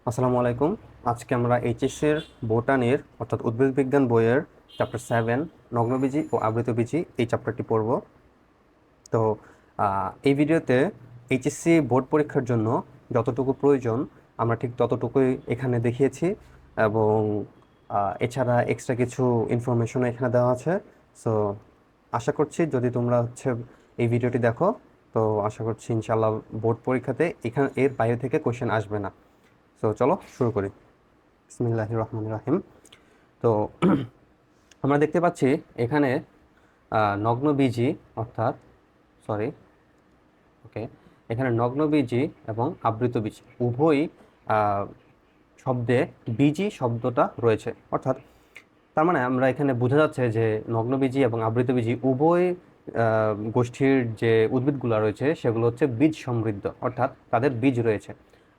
আসসালামু আলাইকুম। আজকে আমরা এইচএসের বোটানির অর্থাৎ উদ্ভিদ বিজ্ঞান বইয়ের চ্যাপ্টার 7 নগ্নবীজি ও আবৃতবীজি এই চ্যাপ্টারটি পড়ব। তো এই ভিডিওতে এইচএসসি বোর্ড পরীক্ষার জন্য যতটুকু প্রয়োজন আমরা ঠিক ততটুকুই এখানে দেখিয়েছি এবং এছাড়া এক্সট্রা কিছু ইনফরমেশন এখানে দেওয়া আছে। সো আশা করছি যদি তোমরা এই ভিডিওটি দেখো, তো আশা করছি ইনশাআল্লাহ বোর্ড পরীক্ষাতে এর বাইরে থেকে কোশ্চেন আসবে না। সো চলো শুরু করি। বিসমিল্লাহির রহমানির রহিম। তো আমরা দেখতে পাচ্ছি এখানে নগ্নবীজি অর্থাৎ সরি ওকে এখানে নগ্নবীজি এবং আবৃতবীজি উভয়ই শব্দে বীজি শব্দটা রয়েছে। অর্থাৎ তার মানে আমরা এখানে বোঝা যাচ্ছে যে নগ্নবীজি এবং আবৃতবীজি উভয় গোষ্ঠীর যে উদ্ভিদগুলো রয়েছে সেগুলো হচ্ছে বীজ সমৃদ্ধ, অর্থাৎ তাদের বীজ রয়েছে।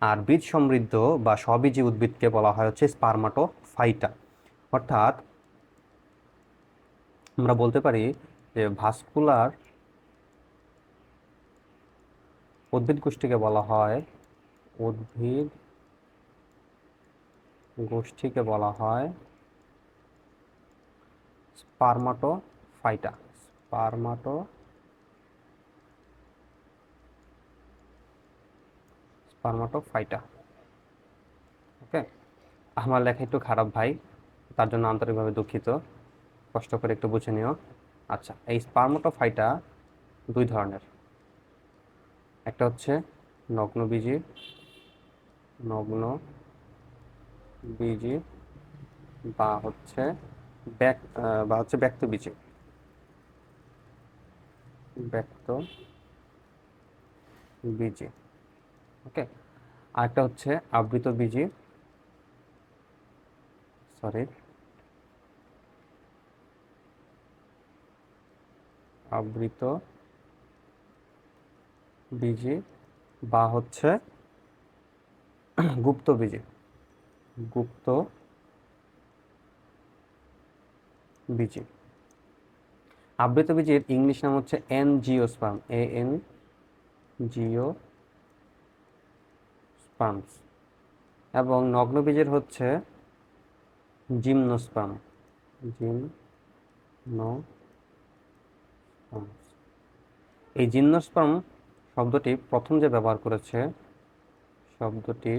আর বীজ সমৃদ্ধ বা স্ববীজী উদ্ভিদকে বলা হয় হচ্ছে স্পার্মাটোফাইটা। অর্থাৎ আমরা বলতে পারি যে ভাস্কুলার উদ্ভিদ গোষ্ঠীকে বলা হয় উদ্ভিদ গোষ্ঠীকে বলা হয় স্পার্মাটোফাইটা। স্পার্মাটোফাইটা। ওকে, আমার লেখা একটু খারাপ ভাই, তার জন্য আন্তরিকভাবে দুঃখিত, কষ্ট করে একটু বুঝে নিও। আচ্ছা, এই স্পার্মাটোফাইটা দুই ধরনের। একটা হচ্ছে নগ্নবীজি নগ্নবীজি বা হচ্ছে ব্যক্তবীজি। ব্যক্তবীজি, ওকে। আরেকটা হচ্ছে আবৃতবীজি, সরি আবৃতবীজি বা হচ্ছে গুপ্তবীজি। গুপ্তবীজি। আবৃতবীজির ইংলিশ নাম হচ্ছে এনজিওস্পার্ম, জিওস্পার্মস। এবং নগ্নবীজের হচ্ছে জিমনোস্পার্ম। এই জিমনোস্পার্ম শব্দটি প্রথম যে ব্যবহার করেছে, শব্দটি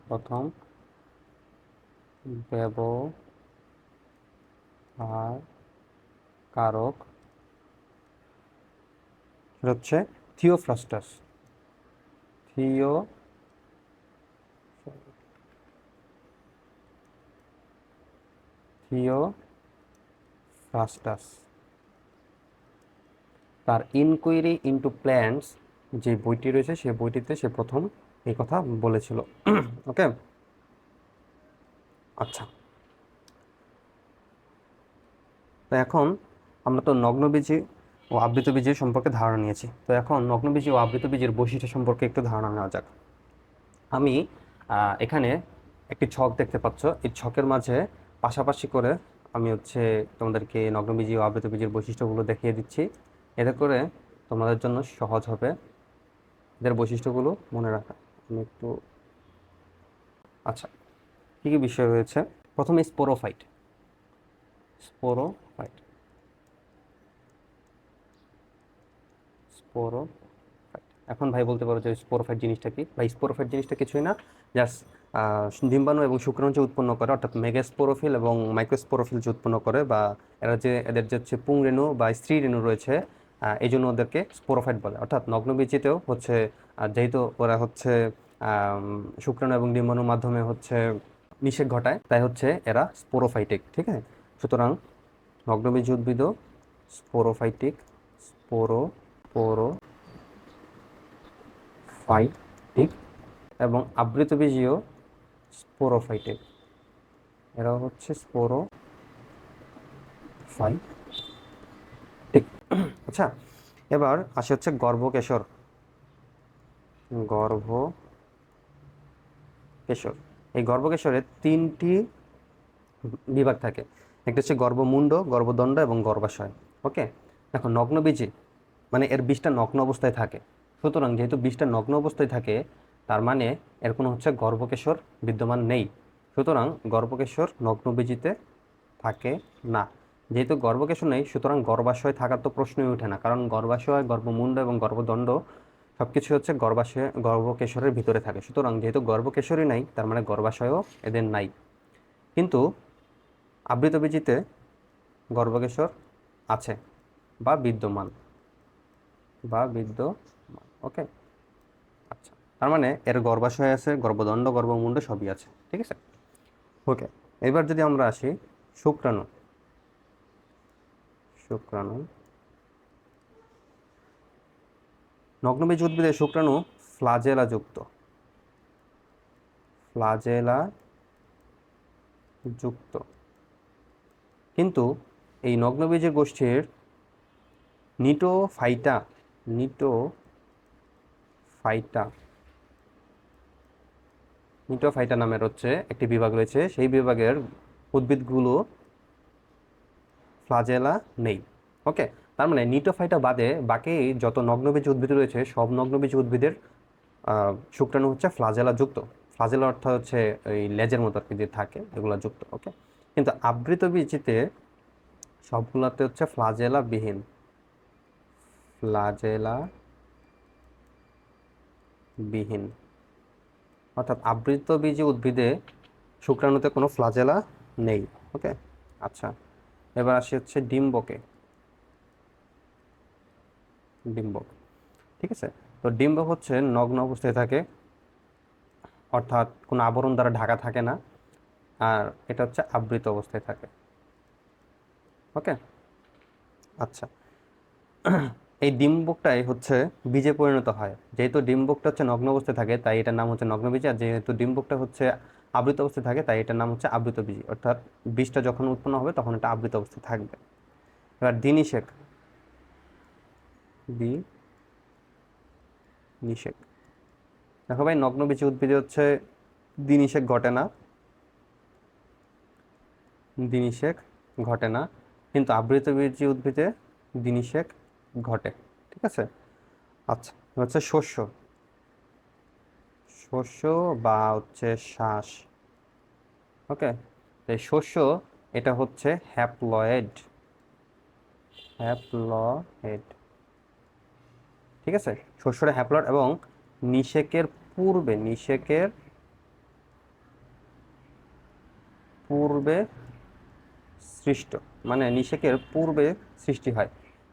প্রথম ব্যবহারকারক হচ্ছে থিওফ্রাস্টাস। থিওফ্রাস্টাস তার ইনকোয়ারি ইনটু প্ল্যান্টস যে বইটি রয়েছে সেই বইটিতে সে প্রথম এই কথা বলেছিল। ওকে, আচ্ছা। তো এখন আমরা তো নগ্নবীজি ও আবৃতবীজির সম্পর্কে ধারণা নিয়েছি, তো এখন নগ্নবীজি ও আবৃতবীজির বৈশিষ্ট্য সম্পর্কে একটু ধারণা নেওয়া যাক। আমি এখানে একটি ছক দেখতে পাচ্ছ, এই ছকের মাঝে পাশাপাশি করে আমি তোমাদেরকে নগ্নবীজি ও আবৃতবীজির বৈশিষ্ট্যগুলো দেখিয়ে দিচ্ছি। এতে করে তোমাদের জন্য সহজ হবে এদের বৈশিষ্ট্যগুলো মনে রাখা। আমি একটু আচ্ছা, কী কী বিষয় রয়েছে। প্রথমে স্পোরোফাইট। স্পোরোফাইট এখন ভাই বলতে পারো যে স্পোরোফাইট জিনিসটা কি? ভাই স্পোরোফাইট জিনিসটা কিছুই না, জাস্ট ডিম্বাণু এবং শুক্রাণু যে উৎপন্ন করে, অর্থাৎ মেগাস্পোরোফিল এবং মাইক্রোস্পোরোফিল যে উৎপন্ন করে, বা এদের যে পুংরেণু বা স্ত্রী রেণু রয়েছে, এই জন্য ওদেরকে স্পোরোফাইট বলে। অর্থাৎ নগ্নবীজিতেও যেহেতু ওরা শুক্রাণু এবং ডিম্বাণুর মাধ্যমে নিষেক ঘটায়, তাই এরা স্পোরোফাইটিক। ঠিক আছে, সুতরাং নগ্নবীজি উদ্ভিদও স্পোরোফাইটিক। স্পোরোফাইটিক এবং আবৃতবীজীও স্পোরোফাইটিক। এরা স্পোরোফাইটিক। আচ্ছা, এবার আসে গর্ভকেশর। গর্ভকেশর, এই গর্ভকেশরের তিনটি বিভাগ থাকে। একটা হচ্ছে গর্ভমুণ্ড, গর্ভদণ্ড এবং গর্ভাশয়। ওকে, দেখো নগ্নবীজি মানে এর বীজটা নগ্ন অবস্থায় থাকে। সুতরাং যেহেতু বীজটা নগ্ন অবস্থায় থাকে, তার মানে এর কোনো হচ্ছে গর্ভকেশর বিদ্যমান নেই। সুতরাং গর্ভকেশর নগ্নবীজিতে থাকে না। যেহেতু গর্ভকেশর নেই, সুতরাং গর্ভাশয় থাকার তো প্রশ্নই ওঠে না, কারণ গর্ভাশয়, গর্ভমুণ্ড এবং গর্ভদণ্ড সবকিছু হচ্ছে গর্ভকেশরের ভিতরে থাকে। সুতরাং যেহেতু গর্ভকেশরই নাই, তার মানে গর্ভাশয়ও এদের নাই। কিন্তু আবৃতবীজিতে গর্ভকেশর আছে বা বিদ্যমান। ওকে, আচ্ছা, তার মানে এর গর্ভাশয় আছে, গর্ভদণ্ড, গর্ভমুণ্ড সবই আছে। ঠিক আছে, ওকে। এবার যদি আমরা আসি শুক্রাণু। শুক্রাণু নগ্নবীজ উদ্ভিদের শুক্রাণু ফ্লাজেলা যুক্ত। ফ্লাজেলা যুক্ত। কিন্তু এই নগ্নবীজের গোষ্ঠীর নিটোফাইটা নিটোফাইটা নিটোফাইটা নামের হচ্ছে একটি বিভাগ রয়েছে। সেই বিভাগের উদ্ভিদগুলো ফ্লাজেলা নেই। ওকে, তার মানে নিটোফাইটা বাদে বাকি যত নগ্নবীজ উদ্ভিদ রয়েছে, সব নগ্নবীজ উদ্ভিদের শুক্রাণু হচ্ছে ফ্লাজেলা যুক্ত। ফ্লাজেলা অর্থাৎ হচ্ছে এই লেজের মতো আর কি যে থাকে, এগুলো যুক্ত। ওকে, কিন্তু আবৃতবীজিতে সবগুলোতে হচ্ছে ফ্লাজেলা বিহীন। ফ্লাজেলা বিহীন, অর্থাৎ আবৃতবীজী উদ্ভিদে শুক্রাণুতে কোনো ফ্লাজেলা নেই। ওকে, আচ্ছা, এবার আসি হচ্ছে ডিম্বকে। ডিম্বক, ঠিক আছে। তো ডিম্বক হচ্ছে নগ্ন অবস্থায় থাকে, অর্থাৎ কোনো আবরণ দ্বারা ঢাকা থাকে না, আর এটা হচ্ছে আবৃত অবস্থায় থাকে। ওকে, আচ্ছা, এই ডিম্বকটাই হচ্ছে বীজে পরিণত হয়। যেহেতু ডিম্বকটা হচ্ছে নগ্ন অবস্থায় থাকে, তাই এটার নাম হচ্ছে নগ্নবীজ। আর যেহেতু ডিম্বকটা হচ্ছে আবৃত অবস্থায় থাকে, তাই এটার নাম হচ্ছে আবৃত বীজ। অর্থাৎ বীজটা যখন উৎপন্ন হবে তখন এটা আবৃত অবস্থায় থাকবে। এবার দিনিষেক। নিষেক, দেখো ভাই, নগ্নবীজী উদ্ভিদে হচ্ছে দিনিষেক ঘটে না। দিনিষেক ঘটে না, কিন্তু আবৃতবীজী উদ্ভিদে দিনিষেক ঘটে। ঠিক আছে, আচ্ছা, হচ্ছে শস্য। শস্য বা হচ্ছে শ্বাস। ওকে, এই শস্য এটা হচ্ছে হ্যাপ্লয়েড। হ্যাপ্লয়েড, ঠিক আছে। শস্যটা হ্যাপ্লয়েড এবং নিষেকের পূর্বে সৃষ্ট, মানে নিষেকের পূর্বে সৃষ্টি হয়।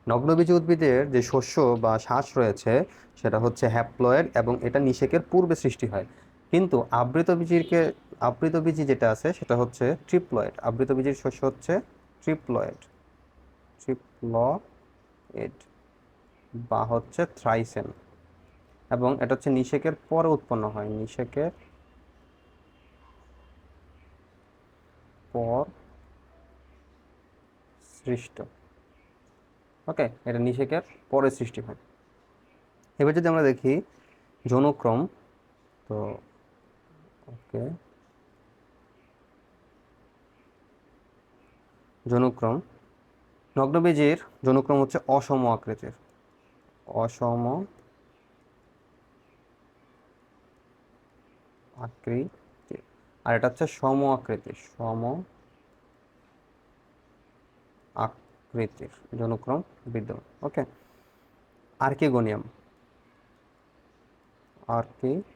নগ্নবীজী উদ্ভিদের যে শস্য বা শ্বাস রয়েছে, সেটা হচ্ছে হ্যাপ্লয়েড এবং এটা নিষেকের পূর্বে সৃষ্টি হয়। কিন্তু আবৃতবীজী যেটা আছে সেটা হচ্ছে ট্রিপ্লয়েড। আবৃতবীজীর শস্য হচ্ছে ট্রিপ্লয়েড। ট্রিপ্লয়েড বা হচ্ছে থ্রাইসেন, এবং এটা হচ্ছে নিষেকের পরে উৎপন্ন হয়। নিষেকের পর সৃষ্ট। ওকে, এটা নিষেকের পরে সৃষ্টি হয়। এবার যদি আমরা দেখি যৌনক্রম, তো ওকে, যৌনক্রম নগ্নবীজের যৌনক্রম হচ্ছে অসম আকৃতির। অসম আকৃতির, আর এটা হচ্ছে সম আকৃতির। সম আকৃতির যৌনক্রম বিদ্যমান। ওকে, আর্কিগোনিয়াম। আর্কিগোনিয়াম,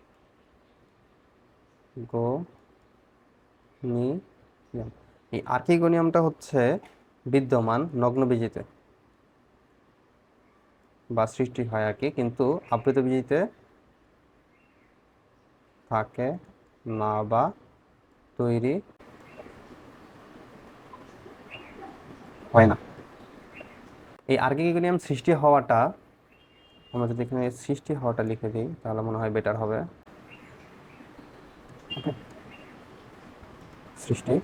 এই আর্কিগোনিয়ামটা হচ্ছে বিদ্যমান নগ্নবীজিতে বা সৃষ্টি হয় আর কি, কিন্তু আবৃতবীজিতে থাকে না বা তৈরি হয় না। এই আর্কিগোনিয়াম সৃষ্টি হওয়াটা, আমরা যদি এখানে সৃষ্টি হওয়াটা লিখে দিই তাহলে মনে হয় বেটার হবে। সৃষ্টি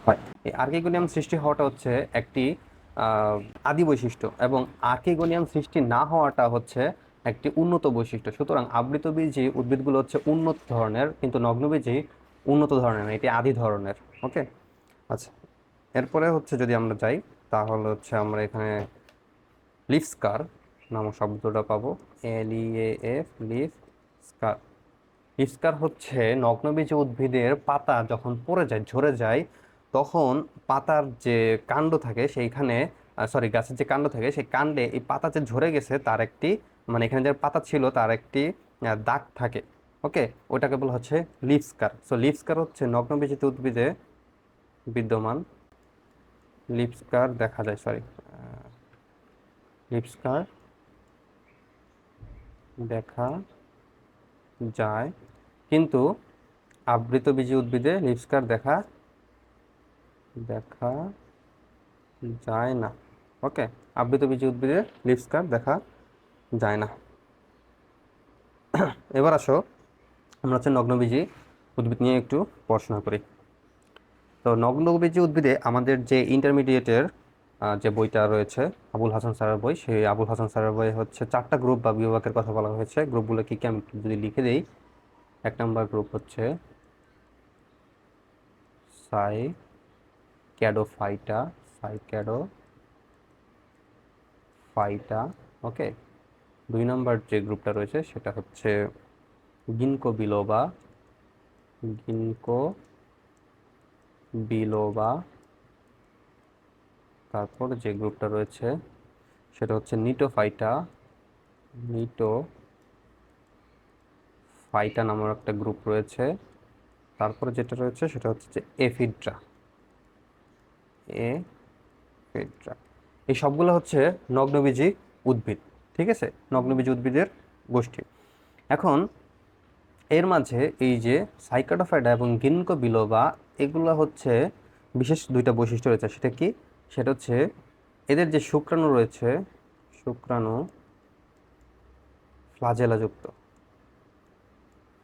হয়, এই আর্কিগোনিয়াম সৃষ্টি হওয়াটা হচ্ছে একটি আদি বৈশিষ্ট্য, এবং আর্কিগোনিয়াম সৃষ্টি না হওয়াটা হচ্ছে একটি উন্নত বৈশিষ্ট্য। সুতরাং আবৃতবীজী উদ্ভিদগুলো হচ্ছে উন্নত ধরনের, কিন্তু নগ্নবীজী উন্নত ধরনের না, এটি আদি ধরনের। ওকে, আচ্ছা, এরপরে হচ্ছে যদি আমরা যাই তাহলে হচ্ছে আমরা এখানে লিফস্কার। নামক শব্দটা পাবো, LEAF, লিফ স্কার। লিফ স্কার হচ্ছে নগ্নবীজি উদ্ভিদের পাতা যখন পড়ে যায়, ঝরে যায়, তখন পাতার যে কাণ্ড থাকে সেইখানে, সরি, গাছের যে কাণ্ড থাকে সেই কাণ্ডে এই পাতা যে ঝরে গেছে তার একটি, মানে এখানে যে পাতা ছিল তার একটি দাগ থাকে। ওকে, ওটাকে বলা হচ্ছে লিফ স্কার। সো লিফ স্কার হচ্ছে নগ্নবীজিত উদ্ভিদে বিদ্যমান, লিফ স্কার দেখা যায়, সরি, লিফ স্কার দেখা যায়, কিন্তু আবৃতবীজী উদ্ভিদে লিফ স্কার দেখা দেখা যায় না। ওকে, আবৃতবীজী উদ্ভিদে লিফ স্কার দেখা যায় না। এবার আসো আমরা হচ্ছে নগ্নবীজী উদ্ভিদ নিয়ে একটু পড়াশোনা করি। তো নগ্নবীজী উদ্ভিদে আমাদের যে ইন্টারমিডিয়েটের যে বইটা রয়েছে আবুল হাসান স্যারের বই, সেই আবুল হাসান স্যারের বই হচ্ছে 4টা গ্রুপ বা বিভাগের কথা বলা হয়েছে। গ্রুপগুলো কি কি আমি একটু যদি লিখে দিই। 1 নম্বর গ্রুপ হচ্ছে সাইক্যাডোফাইটা, সাইক্যাডোফাইটা। ওকে, 2 নম্বর যে গ্রুপটা রয়েছে সেটা হচ্ছে গিনকো বিলোবা, গিনকো বিলোবা। তারপর যে গ্রুপটা রয়েছে সেটা হচ্ছে নিটোফাইটা, নিটোফাইটা নামের একটা গ্রুপ রয়েছে। তারপরে যেটা রয়েছে সেটা হচ্ছে যে এফিড্রা, এফিড্রা। এই সবগুলো হচ্ছে নগ্নবীজী উদ্ভিদ। ঠিক আছে, নগ্নবীজী উদ্ভিদের গোষ্ঠী। এখন এর মাঝে এই যে সাইকাডোফাইটা এবং গিনকো বিলোবা, এগুলো হচ্ছে বিশেষ 2টা বৈশিষ্ট্য রয়েছে। সেটা কি? সেটা হচ্ছে এদের যে শুক্রাণু রয়েছে, শুক্রাণু ফ্লাজেলা যুক্ত,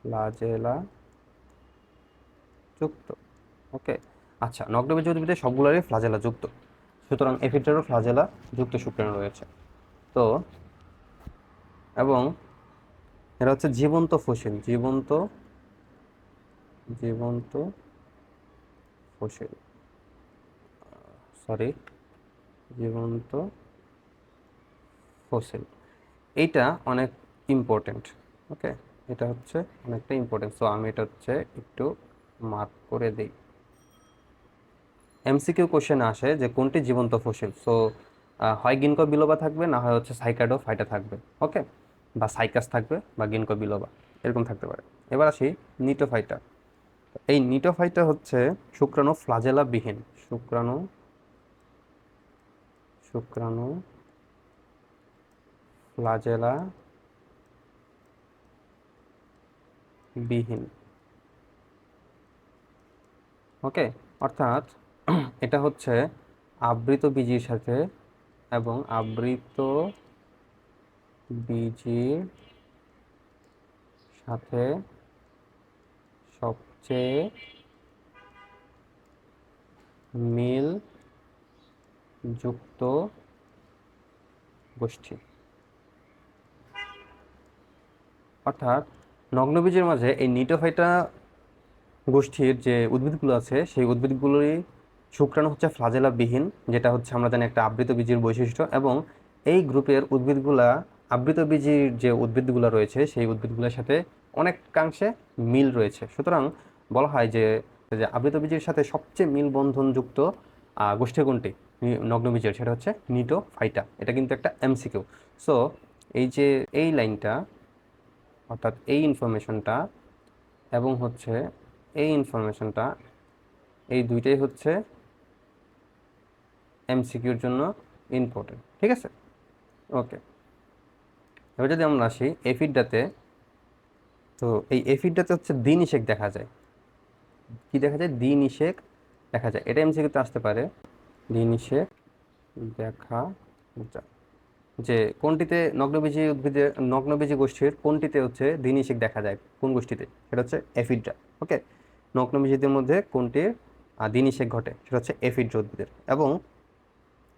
ফ্লাজেলা যুক্ত। ওকে, আচ্ছা, নগ্নবীজী উদ্ভিদে সবগুলোরই ফ্লাজেলা যুক্ত, সুতরাং এফিড্রারও ফ্লাজেলা যুক্ত শুক্রাণু রয়েছে। তো এবং এরা হচ্ছে জীবন্ত ফসিল, জীবন্ত জীবন্ত ফসিল, সরি, জীবন্ত ফসিল। এইটা অনেক ইম্পর্টেন্ট। ওকে, এটা হচ্ছে অনেকটা ইম্পর্টেন্ট। সো আমি এটা হচ্ছে একটু মার্ক করে দিই। MCQ কোশ্চেন আসে যে কোনটি জীবন্ত ফসিল। সো হয় গিনকো বিলোবা থাকবে, না হয় হচ্ছে সাইকাডো ফাইটা থাকবে। ওকে, বা সাইকাস থাকবে, বা গিনকো বিলোবা, এরকম থাকতে পারে। এবার আসি নিটোফাইটা। এই নিটোফাইটা হচ্ছে শুক্রাণু ফ্লাজেলা বিহীন, শুক্রাণু শুক্রাণু ফ্লাজেলা বিহীন। ওকে, অর্থাৎ এটা হচ্ছে আবৃত বীজির সাথে, এবং আবৃত বীজির সাথে সবচেয়ে মিল যুক্ত গোষ্ঠী। অর্থাৎ নগ্নবীজের মাঝে এই নিটোফাইটা গোষ্ঠীর যে উদ্ভিদগুলো আছে সেই উদ্ভিদগুলোরই শুক্রাণু হচ্ছে ফ্লাজেলা বিহীন, যেটা হচ্ছে আমরা জানি একটা আবৃত বীজের বৈশিষ্ট্য। এবং এই গ্রুপের উদ্ভিদগুলা, আবৃত বীজের যে উদ্ভিদগুলো রয়েছে সেই উদ্ভিদগুলোর সাথে অনেকাংশে মিল রয়েছে। সুতরাং বলা হয় যে যে আবৃত বীজের সাথে সবচেয়ে মিল বন্ধনযুক্ত গোষ্ঠী কোনটি নগ্নবীজের, সেটা হচ্ছে নিটোফাইটা। এটা কিন্তু একটা MCQ। সো এই যে এই লাইনটা, অর্থাৎ এই ইনফরমেশনটা এবং হচ্ছে এই ইনফরমেশনটা, এই দুইটাই হচ্ছে MCQর জন্য ইম্পর্টেন্ট। ঠিক আছে, ওকে। এবার যদি আমরা আসি এফিডটাতে, তো এই এফিডটাতে হচ্ছে দ্বিনিষেক দেখা যায়। কি দেখা যায়? দ্বিনিষেক দেখা যায়। এটা MCQতে আসতে পারে, দ্বিনিষেক দেখা যায়। যে কোনটিতে নগ্নবীজী উদ্ভিদের, নগ্নবীজী গোষ্ঠীর কোনটিতে হচ্ছে দ্বিনিষেক দেখা যায়, কোন গোষ্ঠীতে? সেটা হচ্ছে এফিডরা। ওকে, নগ্নবীজীদের মধ্যে কোনটির দ্বিনিষেক ঘটে, সেটা হচ্ছে এফিডরা উদ্ভিদের। এবং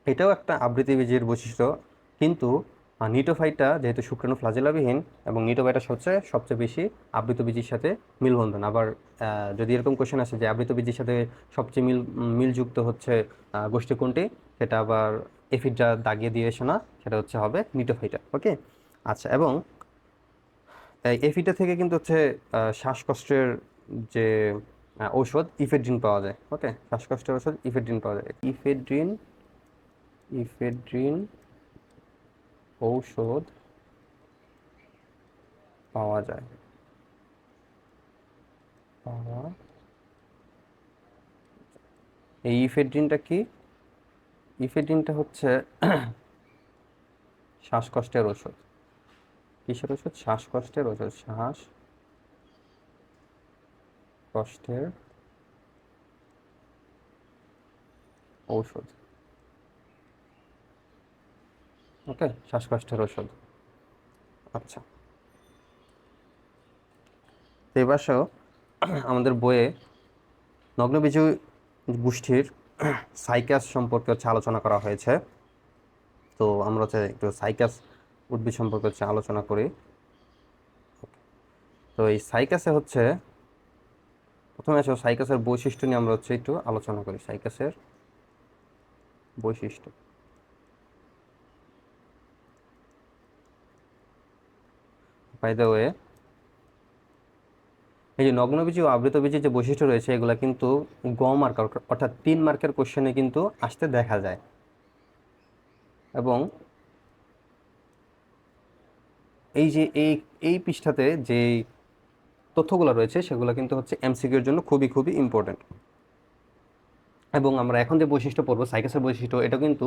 এটাও একটা আবৃতি বীজের বৈশিষ্ট্য, কিন্তু নিটোফাইটা যেহেতু শুক্রাণু ফ্লাজেলাবিহীন, এবং নিটোফাইটা হচ্ছে সবচেয়ে বেশি আবৃত বীজের সাথে মিলবন্ধন। আবার যদি এরকম কোশ্চেন আসে যে আবৃত বীজের সাথে সবচেয়ে মিলযুক্ত হচ্ছে গোষ্ঠী কোনটি, সেটা আবার এফিডটা দাগিয়ে দিয়ে এসো না, সেটা হচ্ছে হবে নিটোফাইটা। ওকে, আচ্ছা। এবং এই এফিডা থেকে কিন্তু হচ্ছে শ্বাসকষ্টের যে ঔষধ ইফেড্রিন পাওয়া যায়। ওকে, শ্বাসকষ্টের ঔষধ ইফেড্রিন পাওয়া যায়। ইফেড্রিন ইফেড্রিন ঔষধ পাওয়া যায়। পাওয়া এই ইফেড্রিনটা কি? ইফেড্রিনটা হচ্ছে শ্বাসকষ্টের ওষুধ। কিসের ওষুধ? শ্বাসকষ্টের ওষুধ। শ্বাসকষ্টের ঔষধ। ওকে, শ্বাসকষ্টের ওষুধ। আচ্ছা, তো এবার আমাদের বইয়ে নগ্নবীজী গোষ্ঠীর সাইকাস সম্পর্কে হচ্ছে আলোচনা করা হয়েছে। তো আমরা হচ্ছে একটু সাইকাস উদ্ভিদ সম্পর্কে হচ্ছে আলোচনা করি। তো এই সাইকাসে হচ্ছে প্রথমে সাইকাসের বৈশিষ্ট্য নিয়ে আমরা হচ্ছে একটু আলোচনা করি। সাইকাসের বৈশিষ্ট্য। বাই দ্য ওয়ে, এই যে নগ্নবীজী ও আবৃতবীজী যে বৈশিষ্ট্য রয়েছে, এগুলা কিন্তু মার্ক অর্থাৎ 3 মার্কের কোশ্চেনে কিন্তু আসতে দেখা যায়। এবং এই যে এই পৃষ্ঠাতে যে তথ্যগুলো রয়েছে সেগুলো কিন্তু হচ্ছে এমসিকিউর জন্য খুবই খুবই ইম্পর্টেন্ট। এবং আমরা এখন যে বৈশিষ্ট্য পড়বো সাইকাসের বৈশিষ্ট্য, এটা কিন্তু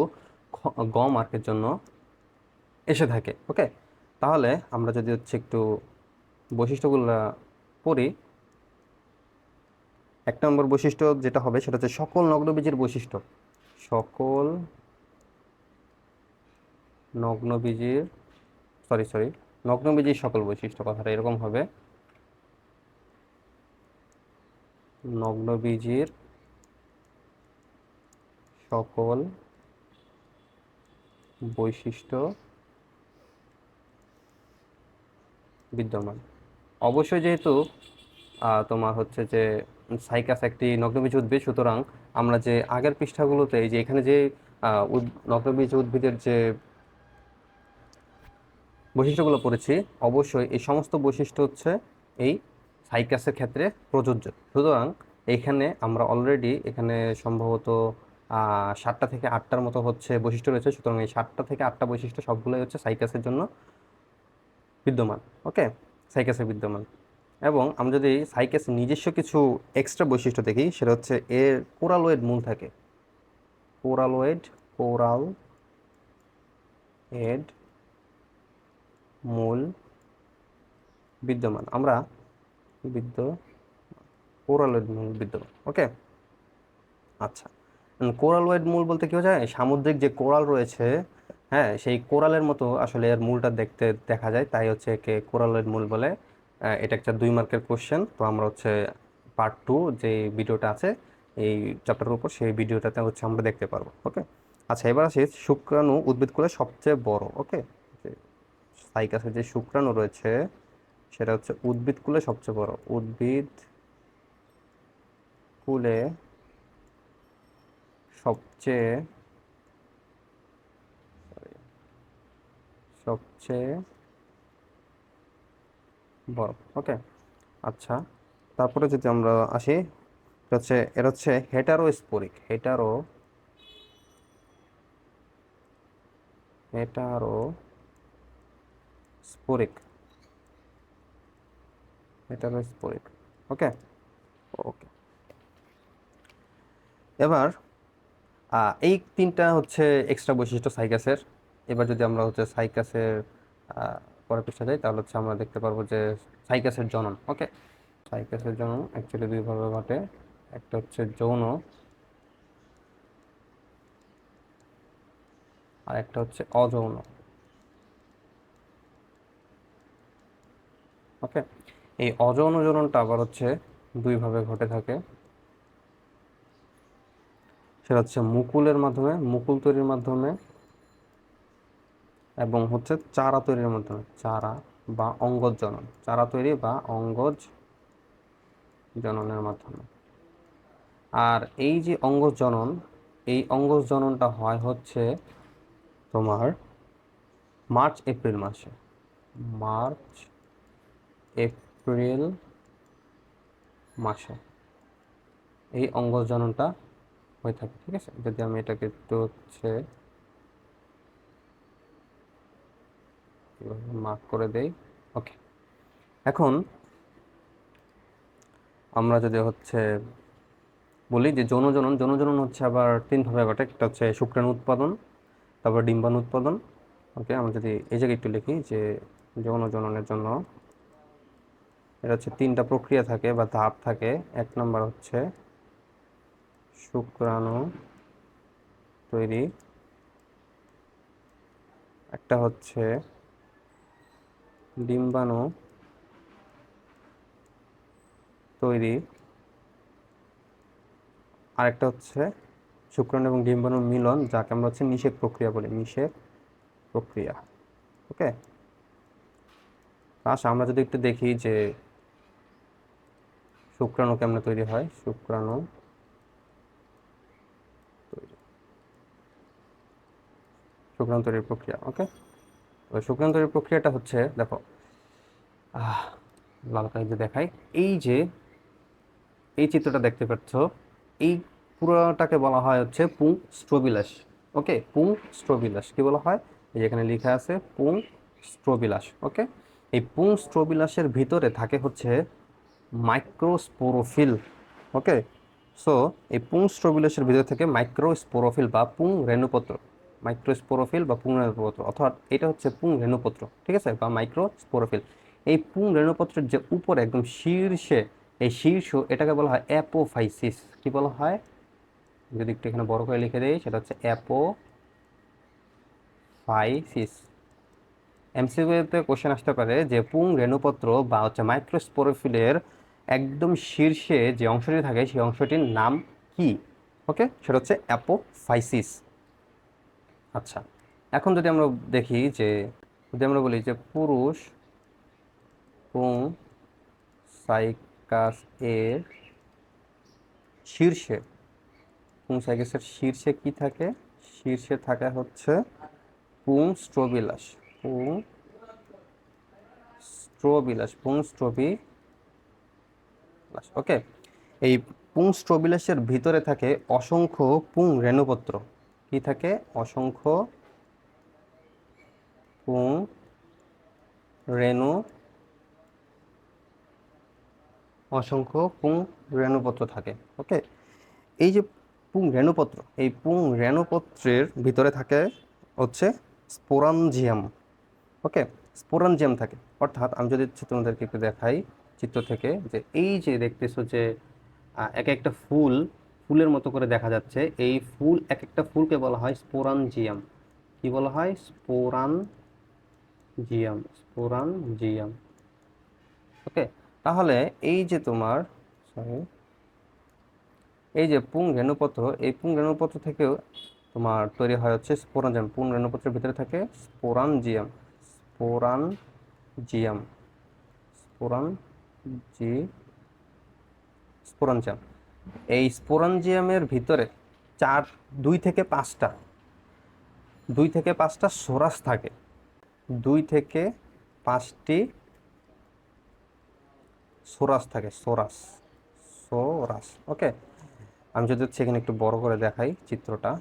মার্কের জন্য এসে থাকে। ওকে, তাহলে আমরা যদি হচ্ছে একটু বৈশিষ্ট্যগুলো পড়ি। 1 নম্বর বৈশিষ্ট্য যেটা হবে সেটা হচ্ছে সকল নগ্নবীজের বৈশিষ্ট্য। সকল নগ্নবীজের নগ্নবীজের সকল বৈশিষ্ট্য, কথাটা এরকম হবে। নগ্নবীজের সকল বৈশিষ্ট্য বিদ্যমান। অবশ্যই যেহেতু তোমার হচ্ছে যে সাইকাস একটি নগ্নবীজী উদ্ভিদ, সুতরাং আমরা যে আগের পৃষ্ঠাগুলোতে এই যে এখানে যে নগ্নবীজী উদ্ভিদের যে বৈশিষ্ট্যগুলো পড়েছি, অবশ্যই এই সমস্ত বৈশিষ্ট্য হচ্ছে এই সাইকাসের ক্ষেত্রে প্রযোজ্য। সুতরাং এইখানে আমরা অলরেডি এখানে সম্ভবত 7টা থেকে 8টার মতো হচ্ছে বৈশিষ্ট্য রয়েছে। সুতরাং এই 7টা থেকে 8টা বৈশিষ্ট্য সবগুলোই হচ্ছে সাইকাসের জন্য বিদ্যমান। ওকে, সাইকাসে বিদ্যমান। এবং আমরা যদি সাইকাসের নিজস্ব কিছু এক্সট্রা বৈশিষ্ট্য দেখি, সেটা হচ্ছে এর কোরালয়েড মূল থাকে। কোরাল এড মূল বিদ্যমান। আমরা কোরালয়েড মূল বিদ্যমান। ওকে, আচ্ছা। কোরালয়েড মূল বলতে কি বোঝায়? সামুদ্রিক যে কোরাল রয়েছে, হ্যাঁ, সেই কোরালের মতো আসলে এর মূলটা দেখতে দেখা যায়, তাই হচ্ছে একে কোরালয়েড মূল বলে। এটা একটা 2 মার্কের কোশ্চেন। তো আমরা হচ্ছে পার্ট 2 যে ভিডিওটা আছে এই চ্যাপ্টারের উপর, সেই ভিডিওটাতে হচ্ছে আমরা দেখতে পারবো। ওকে, আচ্ছা। এবার আসি শুক্রাণু উদ্ভিদকুলের সবচেয়ে বড়। ওকে, সাইকাসের যে শুক্রাণু রয়েছে সেটা হচ্ছে উদ্ভিদকুলে সবচেয়ে বড়। উদ্ভিদ কুলে সবচেয়ে সবচেয়ে বড়। ওকে, আচ্ছা। তারপরে যদি আমরা আসি, এটা হচ্ছে হেটারোস্পোরিক। হেটারোস্পোরিক হেটারোস্পোরিক। ওকে, ওকে। এবার এই 3টা হচ্ছে এক্সট্রা বৈশিষ্ট্য সাইকাসের। এবার যদি আমরা হচ্ছে সাইকাসের পরের পৃষ্ঠা যাই, তাহলে হচ্ছে আমরা দেখতে পারবো যে সাইকাসের জনন। ওকে, সাইকাসের জনন অ্যাকচুয়ালি 2 ভাবে ঘটে। একটা হচ্ছে যৌন, আর একটা হচ্ছে অযৌন। ওকে, এই অযৌন জননটা আবার হচ্ছে 2 ভাবে ঘটে থাকে। সেটা হচ্ছে মুকুলের মাধ্যমে, মুকুল তৈরির মাধ্যমে, এবং হচ্ছে চারা তৈরির মাধ্যমে, চারা বা অঙ্গজ জনন। চারা তৈরি বা অঙ্গজ জননের মাধ্যমে। আর এই যে অঙ্গজ জনন, এই অঙ্গজ জননটা হয় হচ্ছে তোমার মার্চ এপ্রিল মাসে, মার্চ এপ্রিল মাসে এই অঙ্গজ জননটা হয়ে থাকে। ঠিক আছে, যদি আমি এটাকে একটু হচ্ছে মার্ক করে দেই। ওকে, এখন আমরা যদি হচ্ছে বলি যে যৌন জনন হচ্ছে আবার তিন ভাবে ঘটে। একটা হচ্ছে শুক্রাণু উৎপাদন, তারপর ডিম্বাণু উৎপাদন। ওকে, আমরা যদি এই জায়গায় একটু লিখি যে যৌন জননের জন্য এটা হচ্ছে তিনটা প্রক্রিয়া থাকে বা ধাপ থাকে। এক নম্বর হচ্ছে শুক্রাণু তৈরি, একটা হচ্ছে ডিম্বাণু তৈরি, আরেকটা হচ্ছে শুক্রাণু এবং ডিম্বাণুর মিলন, যাকে আমরা হচ্ছে নিষেক প্রক্রিয়া বলি, নিষেক প্রক্রিয়া। ওকে, আচ্ছা আমরা যদি একটু দেখি যে শুক্রাণু কেমনে তৈরি হয়। শুক্রাণু তৈরি, শুক্রাণু তৈরির প্রক্রিয়া। ওকে, তো শুক্রাণু তৈরির প্রক্রিয়াটা হচ্ছে দেখো, লাল কালি দিয়ে দেখাই। এই যে এই চিত্রটা দেখতে পাচ্ছ, এই পুরোটাকে বলা হয় হচ্ছে পুং স্ট্রোবিলাস। ওকে, পুং স্ট্রোবিলাস কি বলা হয়, এই যে এখানে লেখা আছে পুং স্ট্রোবিলাস। ওকে, এই পুং স্ট্রোবিলাসের ভিতরে থাকে হচ্ছে মাইক্রোস্পোরোফিল। ওকে, সো এই পুং স্ট্রোবিলাসের ভিতরে থেকে মাইক্রোস্পোরোফিল বা পুং রেণুপত্র, মাইক্রোস্পোরোফিল বা পুং রেণুপত্র, অর্থাৎ এটা হচ্ছে পুং রেণুপত্র। ঠিক আছে, বা মাইক্রোস্পোরোফিল। এই পুং রেণুপত্রের যে উপরে একদম শীর্ষে, এই শীর্ষ, এটাকে বলা হয় অ্যাপোফাইসিস। কি বলা হয়, যদি একটু এখানে বড় করে লিখে দেই, সেটা হচ্ছে অ্যাপোফাইসিস। এমসিকিউতে কোশ্চেন আসতে পারে যে পুং রেণুপত্র বা হচ্ছে মাইক্রোস্পোরোফিলের একদম শীর্ষে যে অংশটি থাকে সেই অংশটির নাম কি। ওকে, সেটা হচ্ছে অ্যাপোফাইসিস। আচ্ছা, এখন যদি আমরা দেখি যে, যদি আমরা বলি যে পুরুষ পুং সাইকাস এর শীর্ষে, পুং সাইকাসের শীর্ষে কি থাকে, শীর্ষে থাকে হচ্ছে পুং স্ট্রোবিলাস, পুং স্ট্রোবিলাস, পুং স্ট্রোবিলাস। ওকে, এই পুং স্ট্রোবিলাসের ভিতরে থাকে অসংখ্য পুং রেণুপত্র। কি থাকে, অসংখ্য পুং রেণু, অসংখ্য পুং রেণুপত্র থাকে। ওকে, এই যে পুং রেণুপত্র, এই পুং রেণুপত্রের ভিতরে থাকে হচ্ছে স্পোরাঞ্জিয়াম। ওকে, স্পোরাঞ্জিয়াম থাকে, অর্থাৎ আমি যদি তোমাদেরকে একটু দেখাই চিত্র থেকে, যে এই যে দেখতেছো যে এক একটা ফুল, ফুলের মতো করে দেখা যাচ্ছে, এই ফুল, এক একটা ফুলকে বলা হয় স্পোরাঞ্জিয়াম। কি বলা হয়, স্পোরাঞ্জিয়াম, স্পোরাঞ্জিয়াম। ওকে, তাহলে এই যে তোমার, সরি, এই যে পুং রেণুপত্র, এই পুং রেণুপত্র থেকেও তোমার তৈরি হয় হচ্ছে স্পোরাঞ্জিয়াম। পুং রেণুপত্রের ভিতরে থাকে স্পোরাঞ্জিয়াম, স্পোরাঞ্জিয়াম, স্পোরাঞ্জি স্পোরাঞ্জিয়াম। এই স্পোরাঞ্জিয়ামের ভিতরে চার, দুই থেকে পাঁচটা, দুই থেকে পাঁচটা সোরাস থাকে, দুই থেকে পাঁচটি সোরাস থাকে, সোরাস, সোরাস। ওকে, আমি যদি হচ্ছে এখানে একটু বড় করে দেখাই চিত্রটা,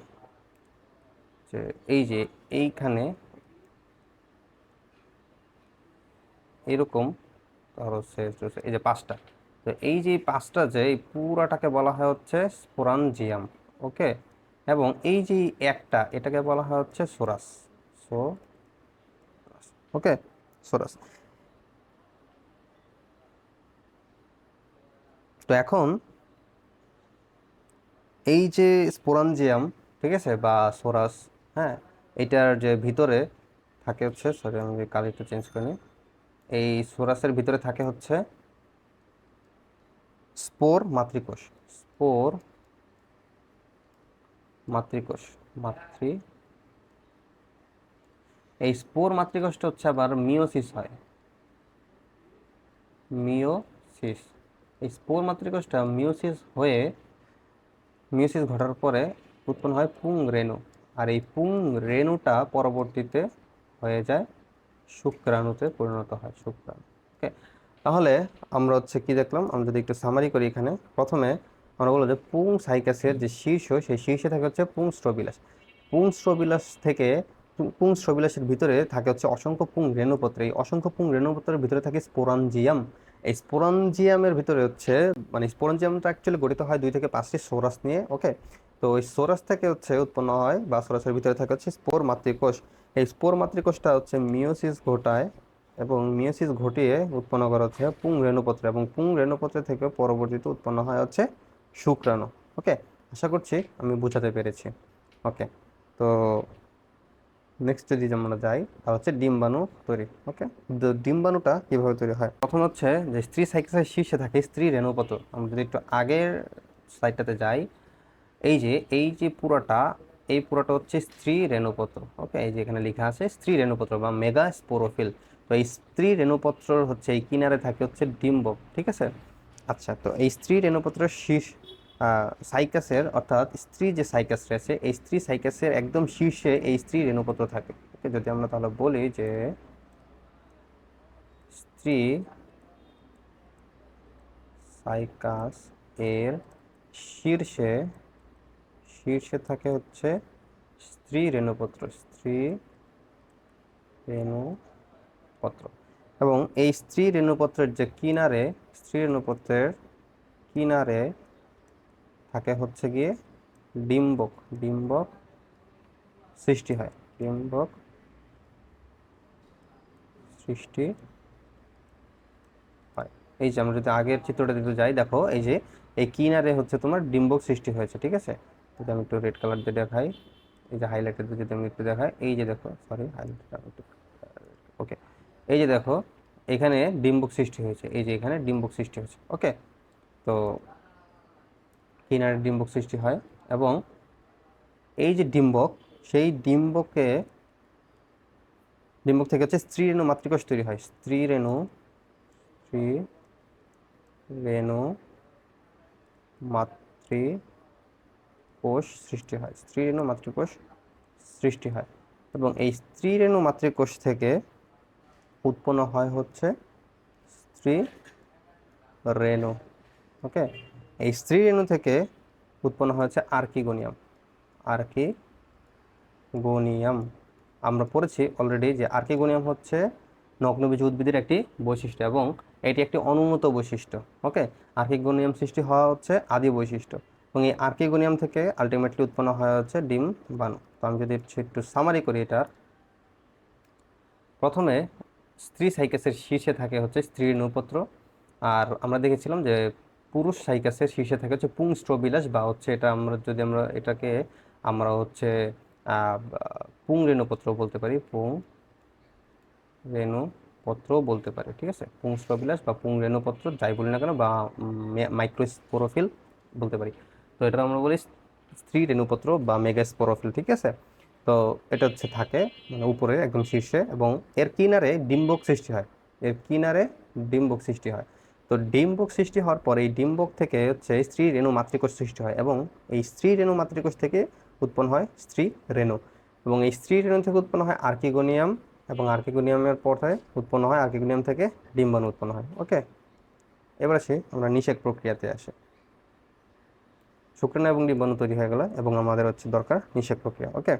যে এই যে এইখানে এরকম, আর হচ্ছে এই যে পাঁচটা, তো এই যে পাঁচটা, যে এই পুরাটাকে বলা হয় হচ্ছে স্পোরাঞ্জিয়াম। ওকে, এবং এই যে একটা, এটাকে বলা হয় হচ্ছে সোরাস, সো, ওকে, সোরাস। তো এখন এই যে স্পোরাঞ্জিয়াম, ঠিক আছে, বা সোরাস, হ্যাঁ, এটার যে ভিতরে থাকে হচ্ছে, সরি আমি কালি একটু চেঞ্জ করে নিই, এই সোরাসের ভিতরে থাকে হচ্ছে স্পোর মাতৃকোষ, স্পোর মাতৃকোষ, মাতৃ, এই স্পোর মাতৃকোষটা হচ্ছে আবার মিওসিস হয়, মিওসিস। এই স্পোর মাতৃকোষটা মিওসিস হয়ে, মিওসিস ঘটার পরে উৎপন্ন হয় পুং রেণু, আর এই পুং রেণুটা পরবর্তীতে হয়ে যায় শুক্রাণুতে পরিণত হয়, শুক্রাণু। ওকে, তাহলে আমরা হচ্ছে কি দেখলাম, আমরা যদি একটু সামারি করি এখানে, প্রথমে আমরা বলবো যে পুং সাইকাসের যে শীর্ষ, সেই শীর্ষে থাকে হচ্ছে পুং স্ট্রোবিলাস। পুং স্ট্রোবিলাস থেকে, পুং স্ট্রোবিলাসের ভিতরে থাকে হচ্ছে অসংখ্য পুং রেণুপত্র। এই অসংখ্য পুং রেণুপত্রের ভিতরে থাকে স্পোরাঞ্জিয়াম। এই স্পোরাঞ্জিয়ামের ভিতরে হচ্ছে, মানে স্পোরাঞ্জিয়ামটা অ্যাকচুয়ালি গঠিত হয় 2 থেকে 5টি সোরাস নিয়ে। ওকে, তো ওই সোরাস থেকে হচ্ছে উৎপন্ন হয়, বা সোরাসের ভিতরে থাকে হচ্ছে স্পোর মাতৃকোষ। এই স্পোর মাতৃকোষটা হচ্ছে মিওসিস ঘটায়, এবং মিওসিস ঘটিয়ে উৎপন্ন করা হচ্ছে পুং রেণুপত্র, এবং পুং রেণুপত্র থেকে পরবর্তীতে উৎপন্ন হয় হচ্ছে শুক্রাণু। ওকে, আশা করছি আমি বোঝাতে পেরেছি। ওকে, তো নেক্সট যদি আমরা যাই, তা হচ্ছে ডিম্বাণু তৈরি। ওকে, তো ডিম্বাণুটা কিভাবে তৈরি হয়, প্রথম হচ্ছে যে স্ত্রী সাইকেলের শীর্ষে থাকে স্ত্রী রেণুপত্র। আমরা যদি একটু আগের সাইডটাতে যাই, এই যে পুরোটা, এই পুরোটা হচ্ছে স্ত্রী রেণুপত্র। ওকে, এই যে এখানে লেখা আছে স্ত্রী রেণুপত্র বা মেগা স্পোরোফিল। তো এই স্ত্রী রেণুপত্র হচ্ছে এই কিনারে থাকে হচ্ছে ডিম্বক। ঠিক আছে, আচ্ছা, তো এই স্ত্রী রেণুপত্রের শীর্ষ সাইকাসের, অর্থাৎ স্ত্রী যে সাইকাস রয়েছে, এই স্ত্রী সাইকাসের একদম শীর্ষে এই স্ত্রী রেণুপত্র থাকে। ওকে, যদি আমরা তাহলে বলি যে স্ত্রী সাইকাস এর শীর্ষে, শীর্ষে থাকে হচ্ছে স্ত্রী রেণুপত্র, স্ত্রী রেণুপত্র। এবং এই স্ত্রী রেণুপত্রের যে কিনারে, স্ত্রী রেণুপত্রের কিনারে থাকে হচ্ছে গিয়ে ডিম্বক, ডিম্বক সৃষ্টি হয়, ডিম্বক সৃষ্টি হয়। এই যে আমরা যদি আগের চিত্রটা দিতে যাই, দেখো এই যে এই কিনারে হচ্ছে তোমার ডিম্বক সৃষ্টি হয়েছে। ঠিক আছে, যদি আমি একটু রেড কালার দিয়ে দেখাই, এই যে হাইলাইটেড যদি আমি একটু দেখাই, এই যে দেখো, সরি হাইলাইট, ওকে, এই যে দেখো এখানে ডিম্বক সৃষ্টি হয়েছে, এই যে এখানে ডিম্বক সৃষ্টি হয়েছে। ওকে, তো কিনারে ডিম্বক সৃষ্টি হয়, এবং এই যে ডিম্বক, সেই ডিম্বকে, ডিম্বক থেকে হচ্ছে স্ত্রী রেণু মাতৃকোষ তৈরি হয়, স্ত্রী রেণু, স্ত্রী রেণু মাতৃকোষ সৃষ্টি হয়, স্ত্রী রেণু মাতৃকোষ সৃষ্টি হয়। এবং এই স্ত্রী রেণু মাতৃকোষ থেকে উৎপন্ন হয় হচ্ছে স্ত্রী রেণু। ওকে, এই স্ত্রী রেণু থেকে উৎপন্ন হয়েছে আর্কিগোনিয়াম, আর্কিগোনিয়াম। আমরা পড়েছি অলরেডি যে আর্কিগোনিয়াম হচ্ছে নগ্নবীজ উদ্ভিদের একটি বৈশিষ্ট্য, এবং এটি একটি অনুন্নত বৈশিষ্ট্য। ওকে, আর্কিগোনিয়াম সৃষ্টি হওয়া হচ্ছে আদি বৈশিষ্ট্য, এবং এই আর্কিগোনিয়াম থেকে আলটিমেটলি উৎপন্ন হয় হচ্ছে ডিম্বাণু। তো আমি যদি একটু সামারি করি এটার, প্রথমে স্ত্রী সাইকাসের শীর্ষে থাকে হচ্ছে স্ত্রী নৌপত্র, আর আমরা দেখেছিলাম যে পুরুষ সাইকাসের শীর্ষে থাকে হচ্ছে পুং স্ট্রোবিলাস, বা হচ্ছে এটা আমরা যদি আমরা এটাকে আমরা হচ্ছে পুং রেণুপত্র বলতে পারি, পুং রেণুপত্র বলতে পারি। ঠিক আছে, পুং স্ট্রোবিলাস বা পুং রেণুপত্র যাই বলি না কেন, বা মাইক্রোস্পোরোফিল বলতে পারি। তো এটা আমরা বলি স্ত্রী রেণুপত্র বা মেগাস্পোরোফিল। ঠিক আছে, তো এটা হচ্ছে থাকে মানে উপরে একদম শীর্ষে, এবং এর কিনারে ডিম্বক সৃষ্টি হয়, এর কিনারে ডিম্বক সৃষ্টি হয়। তো ডিম্বক সৃষ্টি হওয়ার পরে এই ডিম্বক থেকে হচ্ছে স্ত্রী রেণু মাতৃকোষ সৃষ্টি হয়, এবং এই স্ত্রী রেণু মাতৃকোষ থেকে উৎপন্ন হয় স্ত্রী রেণু, এবং এই স্ত্রী রেণু থেকে উৎপন্ন হয় আর্কিগোনিয়াম, এবং আর্কিগোনিয়ামের পরে উৎপন্ন হয়, আর্কিগোনিয়াম থেকে ডিম্বাণু উৎপন্ন হয়। ওকে, এবার আসি আমরা নিষেক প্রক্রিয়াতে আসে, শুক্রাণু এবং ডিম্বাণু তৈরি হয়ে গেল, এবং আমাদের হচ্ছে দরকার নিষেক প্রক্রিয়া। ওকে,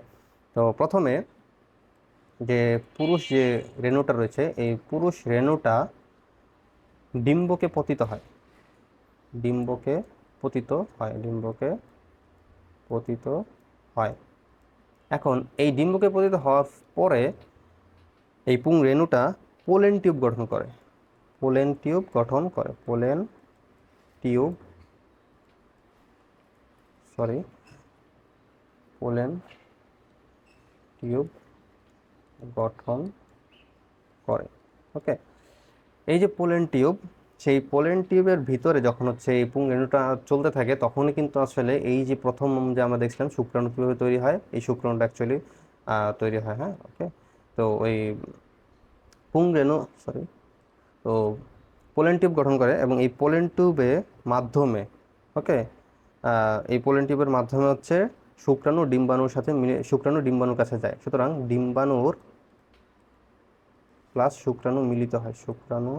তো প্রথমে যে পুরুষ যে রেণুটা রয়েছে, এই পুরুষ রেণুটা ডিম্বকে পতিত হয়, ডিম্বকে পতিত হয়, ডিম্বকে পতিত হয়। এখন এই ডিম্বকে পতিত হওয়ার পরে এই পুং রেণুটা পোলেন টিউব গঠন করে, পোলেন টিউব গঠন করে, pollen tube, sorry, pollen tube গঠন করে। ওকে, এই যে পোলেন টিউব, সেই পোলেন টিউবের ভিতরে যখন হচ্ছে এই পুং রেণুটা চলতে থাকে, তখনই কিন্তু আসলে এই যে প্রথম যে আমরা দেখছিলাম শুক্রাণু কীভাবে তৈরি হয়, এই শুক্রাণুটা অ্যাকচুয়ালি তৈরি হয়। হ্যাঁ, ওকে, তো ওই পুং রেণু, সরি, তো পোলেন টিউব গঠন করে, এবং এই পোলেন টিউবের মাধ্যমে, ওকে, এই পোলেন টিউবের মাধ্যমে হচ্ছে শুক্রাণু ডিম্বাণুর সাথে শুক্রাণু ডিম্বাণুর কাছে যায়, সুতরাং ডিম্বাণুর প্লাস শুক্রাণু মিলিত হয়, শুক্রাণু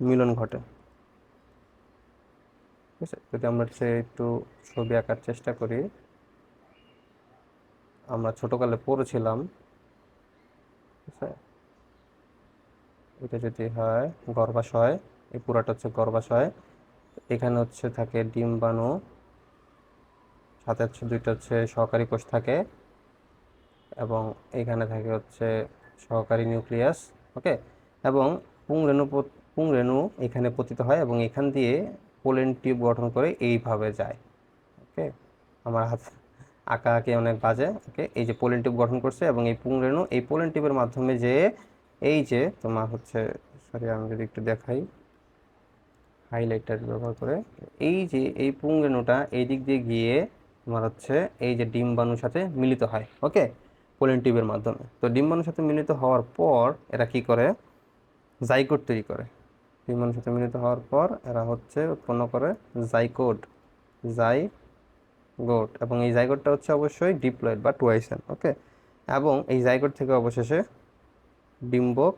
মিলন ঘটে। ঠিক আছে, যদি আমরা একটু ছবি আঁকার চেষ্টা করি, আমরা ছোটকালে পড়েছিলাম। ঠিক আছে, এটা যদি হয় গর্ভাশয়, এই পুরাটা হচ্ছে গর্ভাশয়, এখানে হচ্ছে থাকে ডিম্বাণু, সাথে হচ্ছে দুইটা হচ্ছে সহকারী কোষ থাকে, এবং এখানে থাকে হচ্ছে সহকারী নিউক্লিয়াস। ওকে, এবং পুংরেণু পুংরেণু এখানে পতিত হয় এবং এখান দিয়ে পোলেন টিউব গঠন করে এইভাবে যায়। ওকে, আমার হাত আঁকা আঁকি অনেক বাজে। ওকে, এই যে পোলেন টিউব গঠন করছে এবং এই পুংরেণু এই পোলেন টিউবের মাধ্যমে যে এই যে তোমার হচ্ছে, সরি আমি যদি একটু দেখাই হাইলাইটার ব্যবহার করে, এই যে এই পুংরেণুটা এই দিক দিয়ে গিয়ে তোমার হচ্ছে এই যে ডিম্বাণুর সাথে মিলিত হয়। ওকে, পোলেন টিউবের মাধ্যমে। তো ডিম্বাণুর সাথে মিলিত হওয়ার পর এরা কি করে, জাইগোট তৈরি করে। ডিম্বাণুর সাথে মিলিত হওয়ার পর এরা হচ্ছে উৎপন্ন করে জাইগোট, জাইগোট, এবং এই জাইগোটটা হচ্ছে অবশ্যই ডিপ্লয়েড বা টুয়াইসেন। ওকে, এবং এই জাইগোট থেকে অবশেষে ডিম্বক,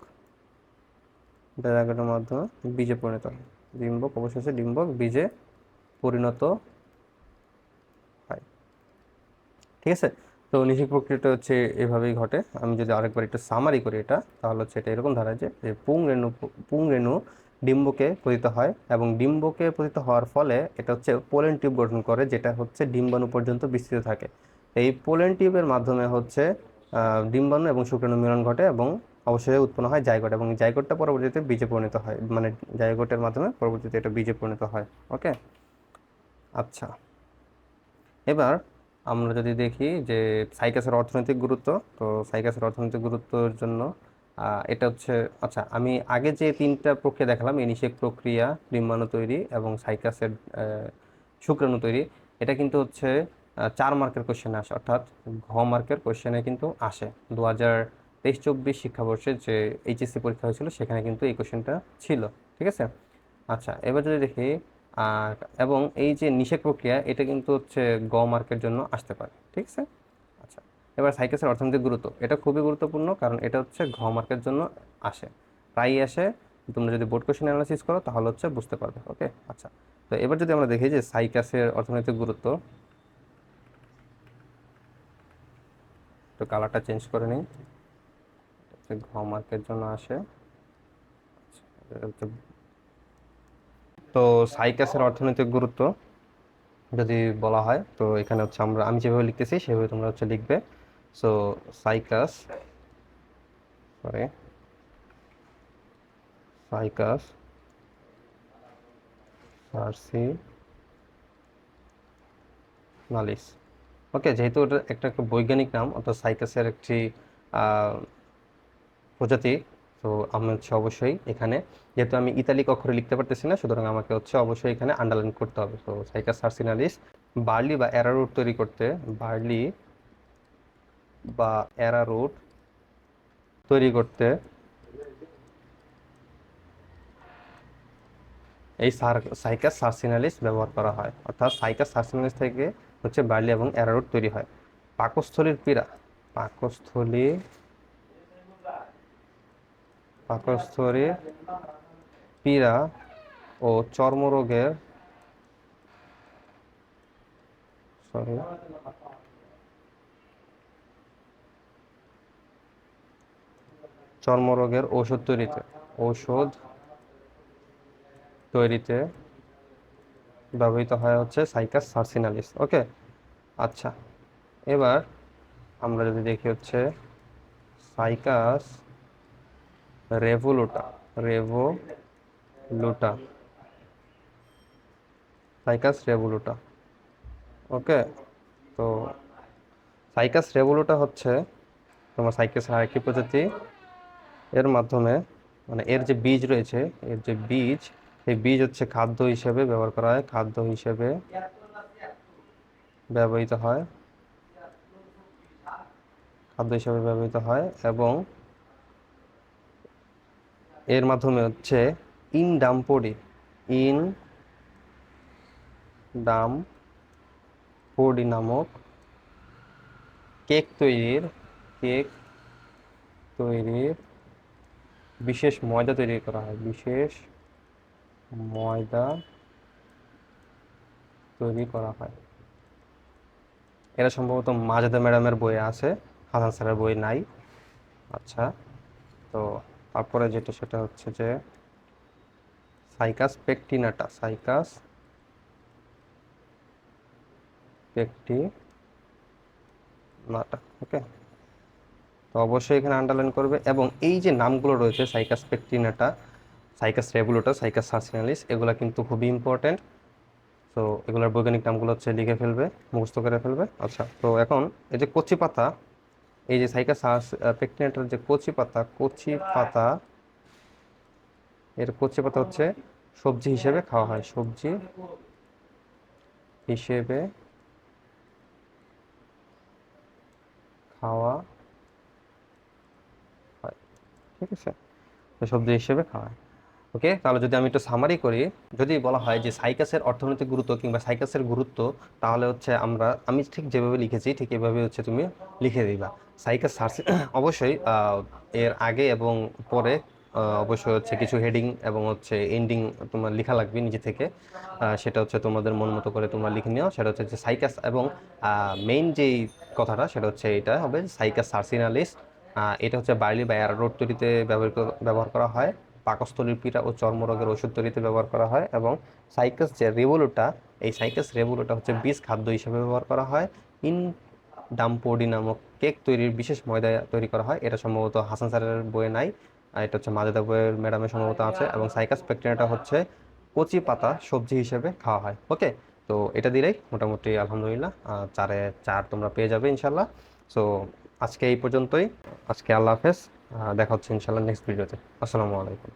জাইগোটের মাধ্যমে বীজে পরিণত হয়। ডিম্বক অবশেষে ডিম্বক বীজে পরিণত হয়। ঠিক আছে, তো নিষেক প্রক্রিয়াটা হচ্ছে এভাবেই ঘটে। আমি যদি আরেকবার একটু সামারি করি এটা, তাহলে হচ্ছে এটা এরকম ধারা যে পুংরেণু ডিম্বকে পতিত হয় এবং ডিম্বকে পতিত হওয়ার ফলে এটা হচ্ছে পোলেন টিউব গঠন করে, যেটা হচ্ছে ডিম্বাণু পর্যন্ত বিস্তৃত থাকে। এই পোলেন টিউবের মাধ্যমে হচ্ছে ডিম্বাণু এবং শুক্রাণু মিলন ঘটে এবং অবশ্যই উৎপন্ন হয় জাইগোট, এবং জাইগোটটা পরবর্তীতে বীজে পরিণত হয়, মানে জাইগোটের মাধ্যমে পরবর্তীতে এটা বীজে পরিণত হয়। ওকে, আচ্ছা, এবার আমরা যদি দেখি যে সাইকাসের অর্থনৈতিক গুরুত্ব, তো সাইকাসের অর্থনৈতিক গুরুত্বের জন্য এটা হচ্ছে, আচ্ছা আমি আগে যে তিনটা প্রক্রিয়া দেখালাম, এনিষেক প্রক্রিয়া, ডিম্বাণু তৈরি এবং সাইকাসের শুক্রাণু তৈরি, এটা কিন্তু হচ্ছে 4 মার্কের কোশ্চেনে আসে, অর্থাৎ মার্কের কোশ্চেনে কিন্তু আসে। 2023-24 শিক্ষাবর্ষে যে এইচএসসি পরীক্ষা হয়েছিল সেখানে কিন্তু এই কোশ্চেনটা ছিল। ঠিক আছে, আচ্ছা এবার যদি দেখি আর, এবং এই যে নিষেক প্রক্রিয়া এটা কিন্তু হচ্ছে মার্কের জন্য আসতে পারে। ঠিক আছে, আচ্ছা এবার সাইকাসের অর্থনৈতিক গুরুত্ব, এটা খুবই গুরুত্বপূর্ণ, কারণ এটা হচ্ছে মার্কের জন্য আসে, প্রায়ই আসে। তোমরা যদি বোর্ড কোশ্চেন অ্যানালাইসিস করো তাহলে হচ্ছে বুঝতে পারবে। ওকে, আচ্ছা, তো এবার যদি আমরা দেখি যে সাইকাসের অর্থনৈতিক গুরুত্ব, তো কালারটা চেঞ্জ করে নিই, হচ্ছে মার্কের জন্য আসে। তো সাইকাসের অর্থনৈতিক গুরুত্ব যদি বলা হয়, তো এখানে হচ্ছে আমি যেভাবে লিখতেছি সেভাবে তোমরা হচ্ছে লিখবে। So Cycas, sorry Cycas circinalis. Okay, যেহেতু এটা একটা বৈজ্ঞানিক নাম, অর্থাৎ সাইকাসের একটি প্রজাতি, তো আমি হচ্ছে অবশ্যই এখানে, যেহেতু আমি ইতালিক অক্ষরে লিখতে পারতেছি না, সুতরাং আমাকে হচ্ছে অবশ্যই এখানে আন্ডারলাইন করতে হবে। তো সাইকাস সার্সিনালিস বার্লি বা অ্যারারুট তৈরি করতে, বার্লি বা অ্যারারুট তৈরি করতে এই সাইকাস সার্সিনালিস ব্যবহার করা হয়, অর্থাৎ সাইকাস সার্সিনালিস থেকে হচ্ছে বার্লি এবং অ্যারারুট তৈরি হয়। পাকস্থলীর পীড়া, পাকস্থলী পাকস্থলীর পীড়া ও চর্মরোগের, সরি চর্মরোগের ঔষধ তৈরিতে ব্যবহৃত হয় হচ্ছে সাইকাস সার্সিনালিস। ওকে, আচ্ছা এবার আমরা যদি দেখি হচ্ছে সাইকাস রেভোলুটা, রেভোলুটা সাইকাস রেভোলুটা। ওকে, তো সাইকাস রেভোলুটা হচ্ছে তোমার সাইকাসের আরেকটি প্রজাতি, এর মাধ্যমে মানে এর যে বীজ রয়েছে, এর যে বীজ, এই বীজ হচ্ছে খাদ্য হিসেবে ব্যবহার করা হয়, খাদ্য হিসেবে ব্যবহৃত হয়, খাদ্য হিসেবে ব্যবহৃত হয়, এবং এর মাধ্যমে হচ্ছে ইনডামপোডি, ইনডাম ডাম্পোডি নামক কেক কেক তৈরির বিশেষ ময়দা তৈরি করা হয়, বিশেষ ময়দা তৈরি করা হয়। এটা সম্ভবত মাজেদা ম্যাডামের বইয়ে আছে, হাসান স্যারের বই নাই। আচ্ছা, তো তারপরে যেটা সেটা হচ্ছে যে সাইকাস পেকটিনাটা, সাইকাস পেকটিনাটা। ওকে, তো অবশ্যই এখানে আন্ডারলাইন করবে। এবং এই যে নামগুলো রয়েছে, সাইকাস পেকটিনাটা, সাইকাস রেভুলোটা, সাইকাস সার্সিনালিস, এগুলো কিন্তু খুবই ইম্পর্টেন্ট। তো এগুলোর বৈজ্ঞানিক নামগুলো হচ্ছে লিখে ফেলবে, মুখস্থ করে ফেলবে। আচ্ছা, তো এখন এই যে কচি পাতা, এই যে সাইকাস পেকটিনাটার যে কচি পাতা, এর কচি পাতা হচ্ছে সবজি হিসেবে খাওয়া হয়, সবজি হিসেবে খাওয়া হয়। ঠিক আছে, তো সবজি হিসেবে খাওয়া হয়। ওকে, তাহলে যদি আমি একটু সামারি করি, যদি বলা হয় যে সাইকাসের অর্থনৈতিক গুরুত্ব কিংবা সাইকাসের গুরুত্ব, তাহলে হচ্ছে আমি ঠিক যেভাবে লিখেছি ঠিক এভাবে হচ্ছে তুমি লিখে দিবা। সাইকাস সার্সি অবশ্যই এর আগে এবং পরে অবশ্যই হচ্ছে কিছু হেডিং এবং হচ্ছে এন্ডিং তোমার লেখা লাগবে নিজে থেকে। সেটা হচ্ছে তোমাদের মন মতো করে তোমরা লিখে নিও। সেটা হচ্ছে যে সাইকাস, এবং মেইন যেই কথাটা সেটা হচ্ছে এটা হবে সাইকাস সার্সিনালিস। এটা হচ্ছে বার্লি বা অ্যারারুট তৈরিতে ব্যবহার করা হয়, পাকস্থলীর পীড়া ও চর্মরোগের ওষুধ তৈরিতে ব্যবহার করা হয়। এবং সাইকাস যে রেভোলুটা, এই সাইকাস রেভোলুটা হচ্ছে বীজ খাদ্য হিসেবে ব্যবহার করা হয়। ইন ডাম্পোডি নামক কেক তৈরির বিশেষ ময়দা তৈরি করা হয়। এটা সম্ভবত হাসান স্যারের বইয়ে নাই, আর এটা হচ্ছে মাজেদা বইয়ের ম্যাডামের সম্ভবত আছে। এবং সাইকাস পেকটিনাটা হচ্ছে কচি পাতা সবজি হিসেবে খাওয়া হয়। ওকে, তো এটা দিলেই মোটামুটি আলহামদুলিল্লাহ 4-এ 4 তোমরা পেয়ে যাবে ইনশাল্লাহ। সো আজকে এই পর্যন্তই। আজকে আল্লাহ হাফেজ, দেখা হচ্ছে ইনশাল্লাহ নেক্সট ভিডিওতে। আসসালামু আলাইকুম।